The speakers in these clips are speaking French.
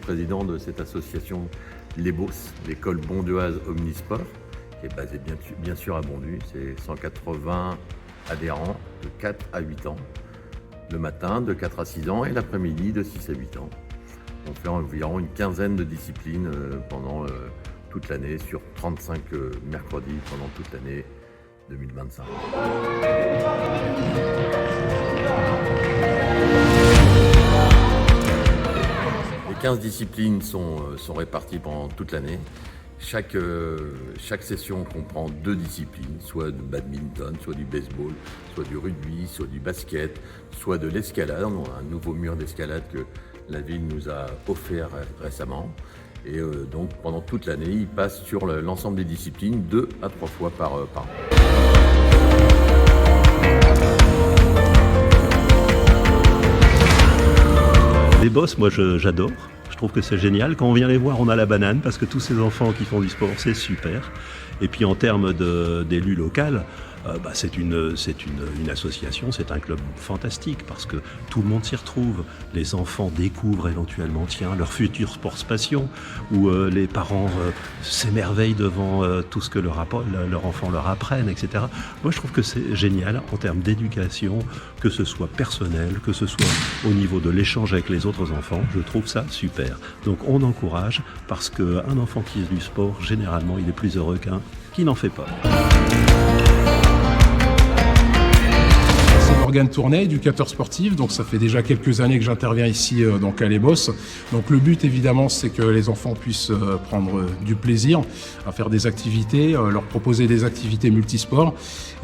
président de cette association l'EBOS, l'école bonduoise Omnisport, qui est basée bien sûr à Bondues. C'est 180 adhérents de 4 à 8 ans, le matin de 4 à 6 ans et l'après-midi de 6 à 8 ans. On fait environ une quinzaine de disciplines pendant toute l'année, sur 35 mercredis pendant toute l'année 2025. Les 15 disciplines sont réparties pendant toute l'année. Chaque session comprend 2 disciplines, soit du badminton, soit du baseball, soit du rugby, soit du basket, soit de l'escalade. On a un nouveau mur d'escalade que la ville nous a offert récemment. Et donc pendant toute l'année, ils passent sur l'ensemble des disciplines 2 à 3 fois par an. Les boss, moi j'adore. Je trouve que c'est génial. Quand on vient les voir, on a la banane parce que tous ces enfants qui font du sport, c'est super. Et puis en termes d'élu local, c'est une association, c'est un club fantastique parce que tout le monde s'y retrouve. Les enfants découvrent éventuellement, leur futur sport passion, où les parents s'émerveillent devant tout ce que leur enfant leur apprenne, etc. Moi, je trouve que c'est génial en termes d'éducation, que ce soit personnel, que ce soit au niveau de l'échange avec les autres enfants. Je trouve ça super. Donc, on encourage parce qu'un enfant qui fait du sport, généralement, il est plus heureux qu'un qui n'en fait pas. Morgane Tournay, éducateur sportif, donc ça fait déjà quelques années que j'interviens ici donc à l'EBOS. Donc le but évidemment c'est que les enfants puissent prendre du plaisir à faire des activités, leur proposer des activités multisports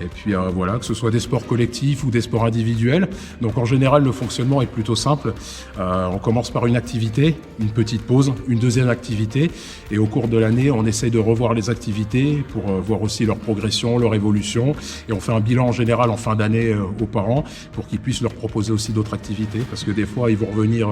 et puis voilà, que ce soit des sports collectifs ou des sports individuels. Donc en général le fonctionnement est plutôt simple. On commence par une activité, une petite pause, une deuxième activité et au cours de l'année on essaye de revoir les activités pour voir aussi leur progression, leur évolution et on fait un bilan en général en fin d'année aux parents pour qu'ils puissent leur proposer aussi d'autres activités parce que des fois ils vont revenir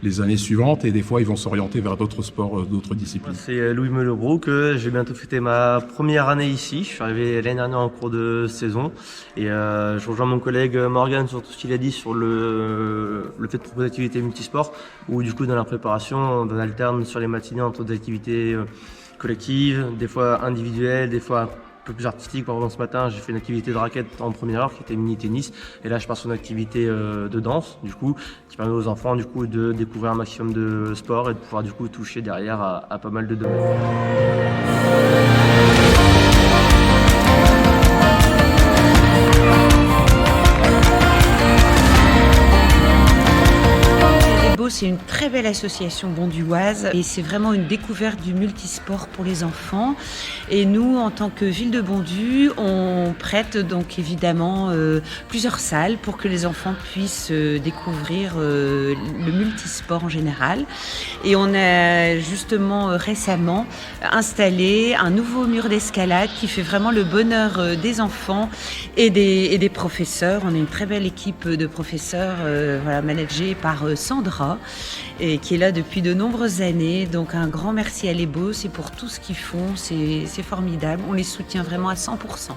les années suivantes et des fois ils vont s'orienter vers d'autres sports, d'autres disciplines. C'est Louis Melebrook, j'ai bientôt fêté ma première année ici, je suis arrivé l'année dernière en cours de saison et je rejoins mon collègue Morgane sur tout ce qu'il a dit sur le fait de proposer des activités multisports où du coup dans la préparation on alterne sur les matinées entre des activités collectives, des fois individuelles, des fois un peu plus artistique. Par exemple, ce matin, j'ai fait une activité de raquette en première heure qui était mini-tennis. Et là, je pars sur une activité de danse, du coup, qui permet aux enfants, du coup, de découvrir un maximum de sport et de pouvoir, du coup, toucher derrière à pas mal de domaines. C'est une très belle association bonduoise et c'est vraiment une découverte du multisport pour les enfants. Et nous, en tant que ville de Bondues, on prête donc évidemment plusieurs salles pour que les enfants puissent découvrir le multisport en général. Et on a justement récemment installé un nouveau mur d'escalade qui fait vraiment le bonheur des enfants et des professeurs. On a une très belle équipe de professeurs managée par Sandra et qui est là depuis de nombreuses années. Donc un grand merci à l'EBOS et pour tout ce qu'ils font, c'est formidable. On les soutient vraiment à 100%.